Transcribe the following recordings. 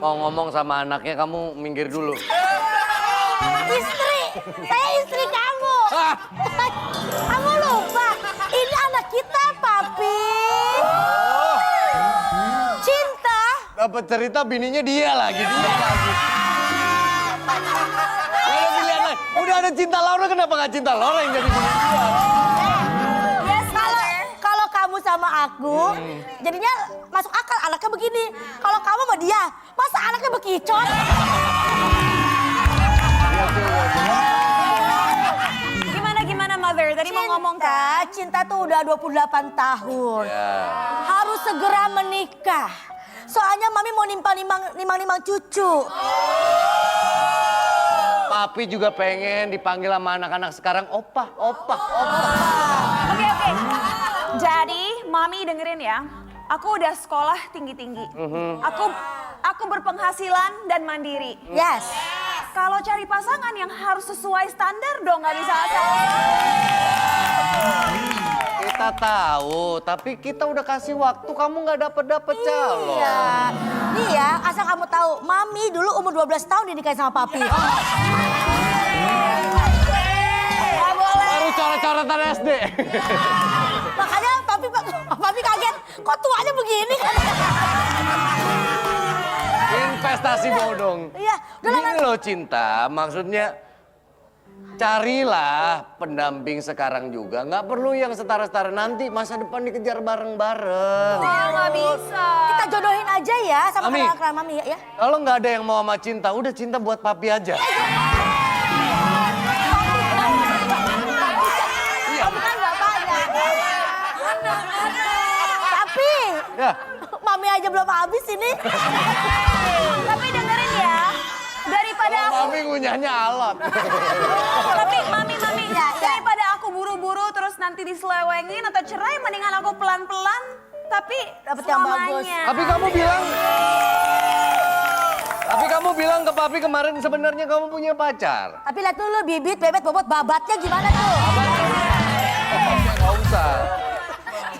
mau ngomong sama anaknya, kamu minggir dulu. Istri, saya istri kamu. Kamu lupa, ini anak kita, Papi. Cinta. Dapat cerita bininya dia lagi. Ada pilihan lain. Udah ada Cinta Laura, kenapa nggak Cinta Laura yang jadi bini dia? Yes, kalau kamu sama aku, jadinya masuk akal anaknya begini. Kalau kamu sama dia, masa anaknya bekicot? Gimana Mother? Tadi mau ngomong kan? Cinta tuh udah 28 tahun. Ya. Harus segera menikah. Soalnya Mami mau nimang cucu. Papi juga pengen dipanggil sama anak-anak sekarang opa. Oke. Jadi, Mami dengerin ya. Aku udah sekolah tinggi-tinggi. Aku berpenghasilan dan mandiri. Yes. Kalau cari pasangan yang harus sesuai standar dong, nggak bisa asal. Kita tahu, tapi kita udah kasih waktu, kamu nggak dapet calon. Iya. Nih ya, asal kamu tahu, Mami dulu umur 12 tahun dinikahin sama Papi. Nggak boleh. Baru coret-coretan SD. Makanya Papi kaget, kok tuanya begini? Investasi bodong. Iya, udah lama. Ini loh Cinta, maksudnya carilah pendamping sekarang juga. Nggak perlu yang setara-setara, nanti masa depan dikejar bareng-bareng. Nggak bisa. Kita jodohin aja ya sama Mami. kenalan Mami ya. Kalau nggak ada yang mau sama Cinta, udah Cinta buat Papi aja. Papi kan bapaknya. Tapi Ya. Mami aja belum habis ini. Tapi dengerin ya. Daripada aku... Mami ngunyahnya alot. Tapi Mami, Ya. daripada aku buru-buru terus nanti diselewengin atau cerai, mendingan aku pelan-pelan tapi Dapet yang bagus. selamanya. Tapi kamu bilang ke Papi kemarin sebenarnya kamu punya pacar. Tapi lihat dulu bibit, bebet, bobot, babatnya gimana tuh? Nggak usah.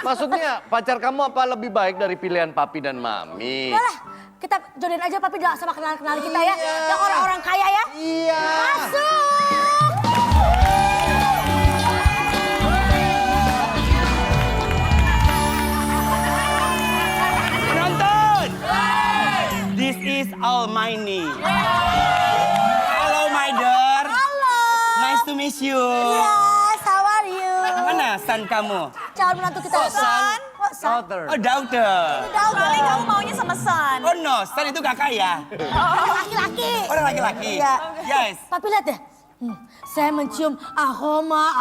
Maksudnya pacar kamu apa lebih baik dari pilihan Papi dan Mami? Udah lah, kita jodohin aja Papi sama kenalan kita ya. Yang orang-orang kaya ya. Iya. Masuk! Penonton! This is Almighty. Hello, my dear. Halo. Nice to meet you. Yes, how are you? Mana son kamu? Calon menantu kita. Son. Oh, son. Daughter. Oh, daughter. Kali kamu maunya sama San. Oh no, son itu kakak ya? Laki-laki. Orang laki-laki? Iya. Yes. Papi lihat deh. Saya mencium aroma.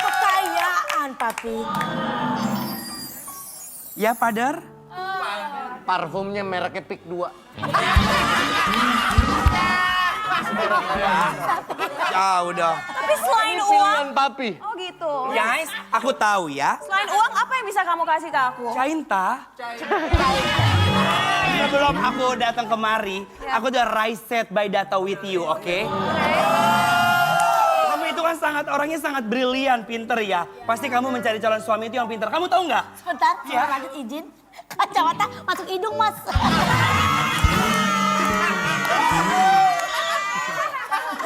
Kekayaan, Papi. Ya, Father? Parfumnya mereknya Pick 2. Ya udah. Tapi selain uang... Pilihan Papi. Oh gitu. Guys, aku tahu ya. Selain uang, apa yang bisa kamu kasih ke aku? Cinta. Sebelum aku datang kemari, aku udah right set by data with you, oke? Kamu itu kan orangnya sangat brilian, pinter ya. Pasti kamu mencari calon suami itu yang pinter. Kamu tahu nggak? Sebentar, Ya. saya lanjut izin. Kacamata masuk hidung, Mas.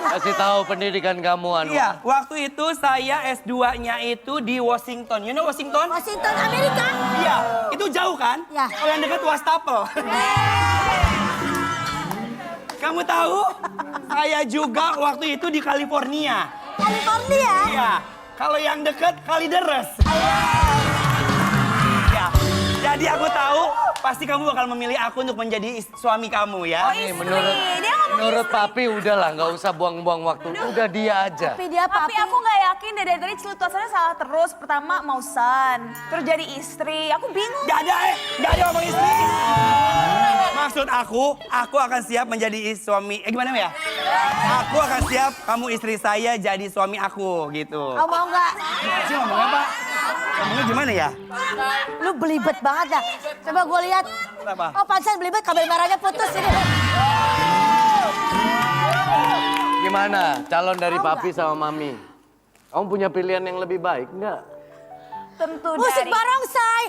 Kasih tahu pendidikan kamu, Anu. Iya, waktu itu saya S2-nya itu di Washington. You know Washington? Washington, Amerika. Iya, itu jauh kan? Ya. Kalau yang dekat Wastafel. Kamu tahu? Saya juga waktu itu di California. California. Iya, kalau yang dekat Kalideres. Ya, jadi aku tahu pasti kamu bakal memilih aku untuk menjadi suami kamu ya. Nih, menurut Dia ngomong Papi udahlah, nggak usah buang-buang waktu. Udah dia aja. Tapi dia Tapi Papi. aku nggak yakin deh, dari tadi celutuasannya salah terus. Pertama mau San, terus jadi istri. Aku bingung. Gak ada ngomong istri. Maksud aku akan siap menjadi suami. Gimana ya? Aku akan siap kamu istri saya jadi suami aku gitu. Kamu mau nggak? Sih ngomong apa? Ngomongnya gimana ya? Lu belibet banget dah. Coba gue lihat. Kenapa? Oh, pantesan belibet, kabel merahnya putus ini. Gimana calon dari Tahu Papi sama Mami? Kamu punya pilihan yang lebih baik nggak? tentu Musik dari... barongsai.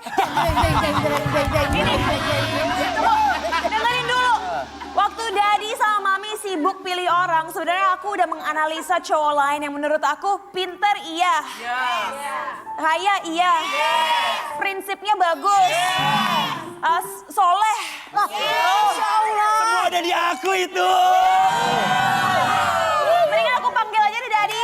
Dengerin dulu. Waktu Daddy sama Mami sibuk pilih orang, sebenarnya aku udah menganalisa cowok lain yang menurut aku pinter iya. Kaya iya. Prinsipnya bagus. Soleh. Masya Allah. Semua ada di aku itu. Mendingan aku panggil aja deh Daddy.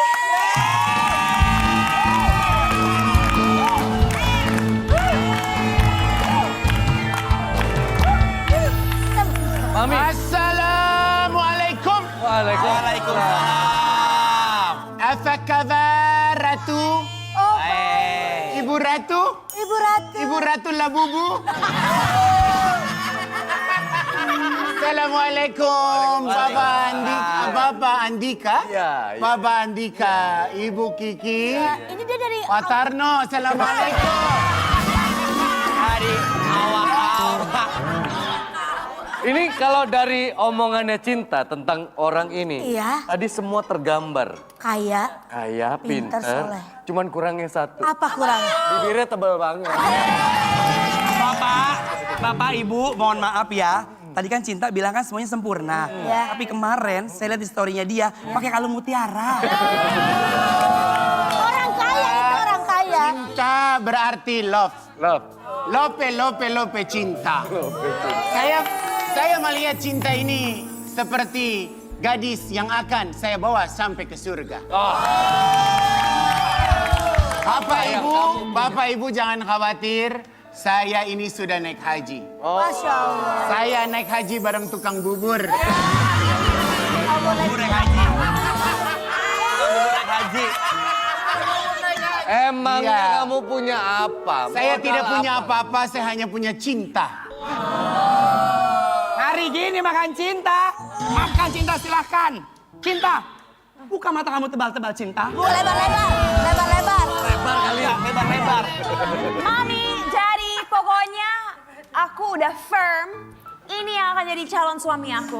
Mami. Assalamualaikum. Waalaikumsalam. Apa kabar Ratu? Oh, Ibu Ratu? Ibu Ratu. Ibu Ratu Labubu? Assalamualaikum Bapak Andika. Ya, ya. Bapak Andika, Ibu Kiki. Ini dia dari... Pak Tarno, Assalamualaikum. Hari awal-awal. Ini kalau dari omongannya Cinta tentang orang ini, Iya. tadi semua tergambar. Kaya. Kaya, Pinter, pinter, soleh. cuman kurangnya satu. Apa kurangnya? Bibirnya tebal banget. Bapak, Ibu, mohon maaf ya. Tadi kan Cinta bilang kan semuanya sempurna. Iya. Tapi kemarin saya lihat di story-nya dia pakai kalung mutiara. Orang kaya itu orang kaya. Cinta berarti love. Love. Lope cinta. Saya melihat cinta ini seperti gadis yang akan saya bawa sampai ke surga. Bapak Ibu jangan khawatir, saya ini sudah naik haji. Masya Allah. Saya naik haji bareng tukang bubur. Bubur haji. Bubur haji. Emangnya Iya. kamu punya apa? Saya Modal tidak punya apa-apa, saya hanya punya cinta. Hari gini makan cinta. Makan cinta silahkan. Cinta. Buka mata kamu tebal-tebal Cinta. Bu, lebar-lebar. Lebar-lebar. Lebar kali ya. Lebar-lebar. Mami, jadi pokoknya aku udah firm. Ini yang akan jadi calon suami aku.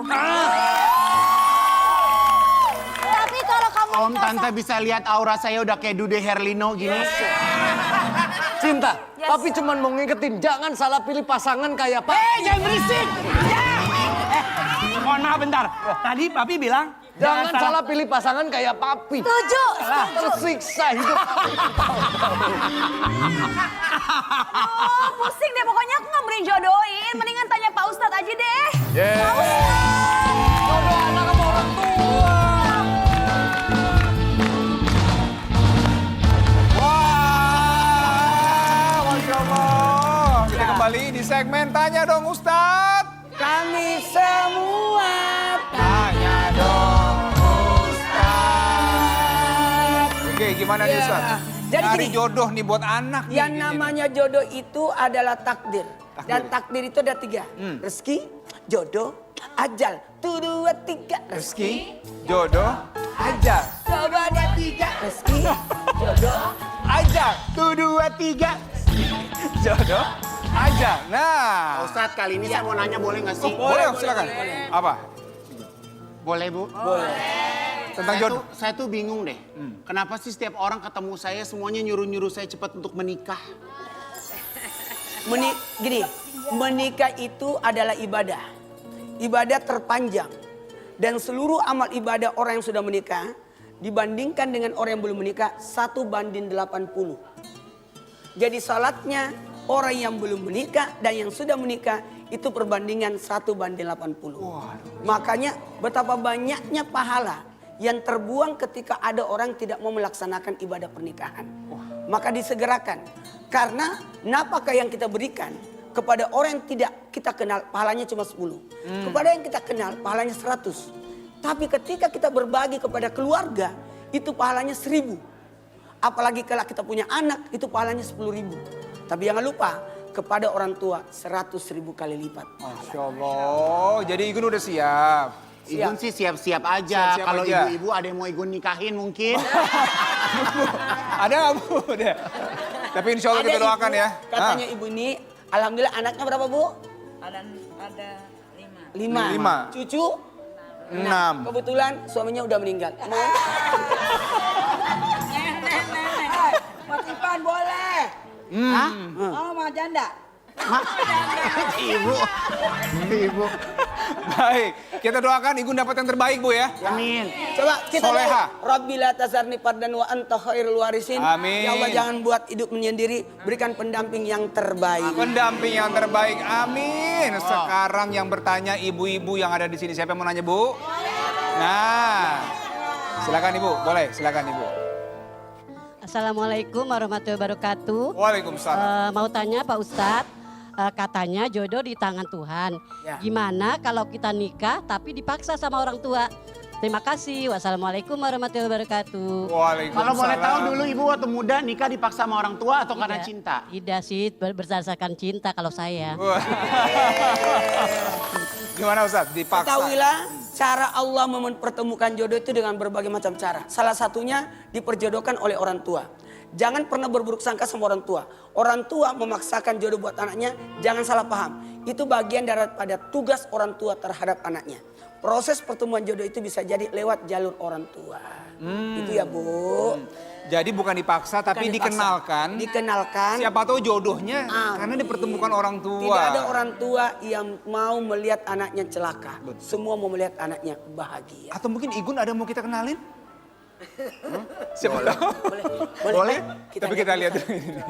Tapi kalau kamu Om, Tante bisa lihat aura saya udah kayak Dude Herlino gini. Cinta, Yes. tapi cuman mau ngingetin, jangan salah pilih pasangan kayak Pak. Jangan berisik! Mohon maaf bentar. Tadi Papi bilang Jangan salah pilih pasangan kayak Papi. setuju. Tersiksa hidup. Oh, pusing deh. Pokoknya aku nggak mau dijodohin. Mendingan tanya Pak Ustadz aja deh. Jodoh anak sama orang tua. Wah, Masya Allah. Kita kembali di segmen Tanya Dong Ustadz. kami semua Tanya Dong Ustadz. Oke, gimana nih Ustadz? Jadi Cari gini, jodoh nih buat anak nih. yang gini nih. namanya jodoh itu adalah takdir. Dan takdir itu ada 3. Rezeki, jodoh, ajal. 1, 2, 3. Rezeki, jodoh, ajal. Coba ada 3. Rezeki, jodoh. Ajal, 1, 2, 3. jodoh, ajal. Nah, Ustadz, kali ini saya mau nanya boleh nggak sih? boleh silakan. Apa? Boleh, Bu? Tentang jodoh. Saya tuh bingung deh. Kenapa sih setiap orang ketemu saya semuanya nyuruh-nyuruh saya cepat untuk menikah? Gini, menikah itu adalah ibadah. Ibadah terpanjang. Dan seluruh amal ibadah orang yang sudah menikah dibandingkan dengan orang yang belum menikah 1:80. Jadi salatnya orang yang belum menikah dan yang sudah menikah itu perbandingan 1:80. Makanya betapa banyaknya pahala yang terbuang ketika ada orang tidak mau melaksanakan ibadah pernikahan. Maka disegerakan. Karena napakah yang kita berikan kepada orang yang tidak kita kenal pahalanya cuma 10. Kepada yang kita kenal pahalanya 100. Tapi ketika kita berbagi kepada keluarga itu pahalanya 1000. Apalagi kalau kita punya anak itu pahalanya 10.000. Tapi jangan lupa kepada orang tua 100.000 kali lipat. Masya Allah, jadi Igun udah siap. Igun sih siap-siap aja. Siap-siap Kalau aja. ibu-ibu ada yang mau Igun nikahin mungkin. Ada nggak Bu? Udah. Tapi insya Allah kita Ada doakan ibu, ya. Katanya ibu ini, alhamdulillah anaknya berapa Bu? Ada 5. 5. 5. Cucu? 6. Kebetulan suaminya udah meninggal. Nenek. Mas Ipan boleh. Hah? Oh, mau janda. Ibu. Ibu. Baik, kita doakan Igun dapat yang terbaik Bu ya. Amin. Coba kita Soleha. doa. Rabbila tasarni fardan wa anta khairul warisin. Amin. Ya Allah jangan buat hidup menyendiri, berikan pendamping yang terbaik. Pendamping yang terbaik, amin. Sekarang yang bertanya ibu-ibu yang ada di sini, siapa yang mau nanya Bu? Nah, silakan Ibu, boleh, silakan Ibu. Assalamualaikum warahmatullahi wabarakatuh. Waalaikumsalam. Mau tanya Pak Ustadz, katanya jodoh di tangan Tuhan. Ya. Gimana kalau kita nikah tapi dipaksa sama orang tua? Terima kasih. Wassalamualaikum warahmatullahi wabarakatuh. Waalaikumsalam. Kalau boleh tahu dulu ibu waktu muda nikah dipaksa sama orang tua atau karena Tidak, cinta? Tidak sih, berdasarkan cinta kalau saya. Wah. Gimana Ustadz? Dipaksa. Ketahuilah cara Allah mempertemukan jodoh itu dengan berbagai macam cara. Salah satunya diperjodohkan oleh orang tua. Jangan pernah berburuk sangka sama orang tua. Orang tua memaksakan jodoh buat anaknya, jangan salah paham. Itu bagian daripada tugas orang tua terhadap anaknya. Proses pertemuan jodoh itu bisa jadi lewat jalur orang tua. Itu ya Bu. Jadi bukan dipaksa tapi Bukan dipaksa. dikenalkan. Dikenalkan. Siapa tahu jodohnya karena Amin. dipertemukan orang tua. Tidak ada orang tua yang mau melihat anaknya celaka. Semua mau melihat anaknya bahagia. Atau mungkin Igun ada mau kita kenalin? Siapa tahu? Boleh. Tapi kita lihat dulu ini.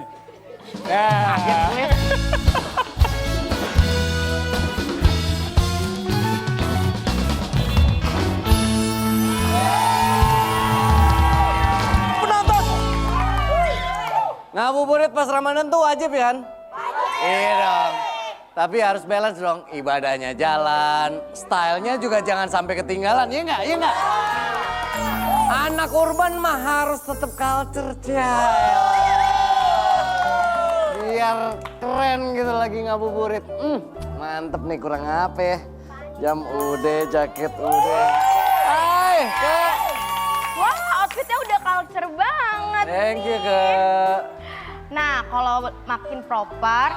Ngabuburit pas Ramadan tuh wajib ya kan? Iya dong. Tapi harus balance dong. Ibadahnya jalan, stylenya juga jangan sampai ketinggalan. Iya nggak? Iya nggak? Anak urban mah harus tetap culture, Cay. Biar keren gitu lagi ngabuburit. Mantep nih, kurang apa ya? Jam udah, jaket udah. Hai, Kak. Wah, outfitnya udah culture banget. Thank you, Kak. Nah, kalau makin proper,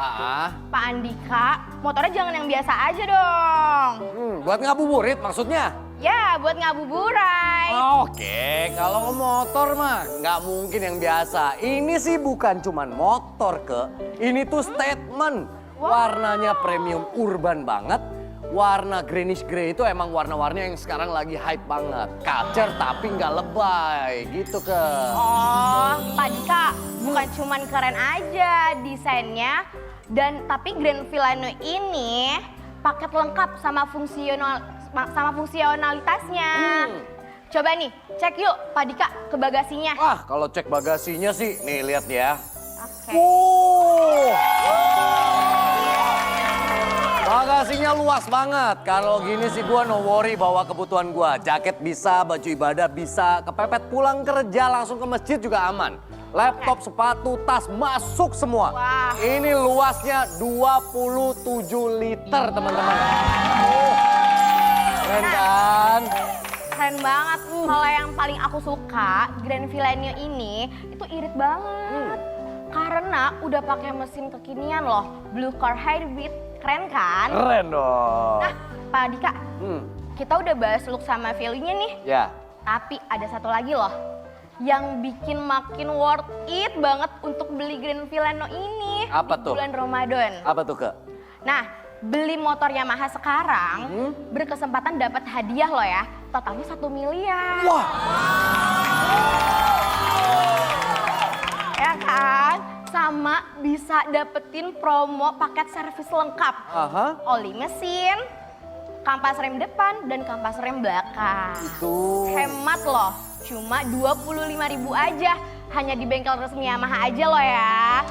Pak Andika, motornya jangan yang biasa aja dong. Buat ngabuburit maksudnya? Ya, buat ngabuburai. Oke, kalau motor mah nggak mungkin yang biasa. Ini sih bukan cuman motor, ini tuh statement. Warnanya premium urban banget. Warna greenish grey itu emang warna-warna yang sekarang lagi hype banget. Culture tapi nggak lebay gitu Oh, Pak Dika, bukan cuman keren aja desainnya, tapi Grand Villano ini paket lengkap sama fungsionalitasnya. Coba nih, cek yuk Pak Dika ke bagasinya. Wah, kalau cek bagasinya sih, nih lihat ya. Oke. Bagasinya luas banget. Kalau gini sih gua no worry bawa kebutuhan gua. Jaket bisa, baju ibadah bisa, kepepet pulang kerja langsung ke masjid juga aman. Laptop, sepatu, tas masuk semua. Wah. Ini luasnya 27 liter, teman-teman. Keren kan? Keren banget. Kalau yang paling aku suka, Grand Villano ini itu irit banget. Karena udah pakai mesin kekinian loh, Blue Car Hybrid. Keren kan? Keren dong. Nah, Pak Dika, kita udah bahas look sama value-nya nih. Ya. Tapi ada satu lagi loh, yang bikin makin worth it banget untuk beli Grand Villano ini. Apa di tuh? bulan Ramadan. Apa tuh, Kak? Nah, beli motor Yamaha sekarang berkesempatan dapat hadiah loh ya. Totalnya 1 miliar. Wah. Ya kan? Sama bisa dapetin promo paket servis lengkap. Oli mesin, kampas rem depan, dan kampas rem belakang. Tuh. Hemat loh, cuma 25.000 aja. Hanya di bengkel resmi Yamaha aja loh ya.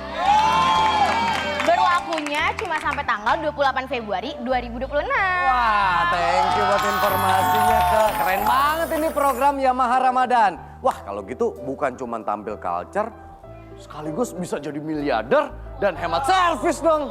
Berlakunya cuma sampai tanggal 28 Februari 2026. Wah, thank you buat informasinya, Kak. Keren banget ini program Yamaha Ramadan. Wah, kalau gitu bukan cuma tampil culture, sekaligus bisa jadi miliarder dan hemat servis dong.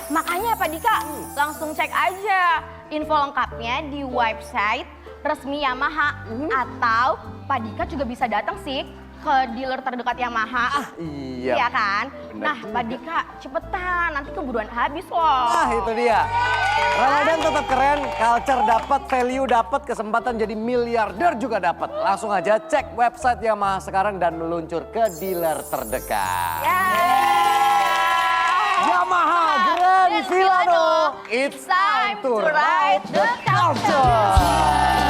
Makanya Pak Dika, langsung cek aja info lengkapnya di website resmi Yamaha. Atau Pak Dika juga bisa datang sih ke dealer terdekat Yamaha. Iya. Iya kan? Bener Nah, Pak Dika, cepetan, nanti keburu habis loh. Nah, itu dia. Ramadan tetap keren, culture dapat, value dapat, kesempatan jadi miliarder juga dapat. Langsung aja cek website Yamaha sekarang dan meluncur ke dealer terdekat. Yamaha Grand Filano, it's time to ride the culture.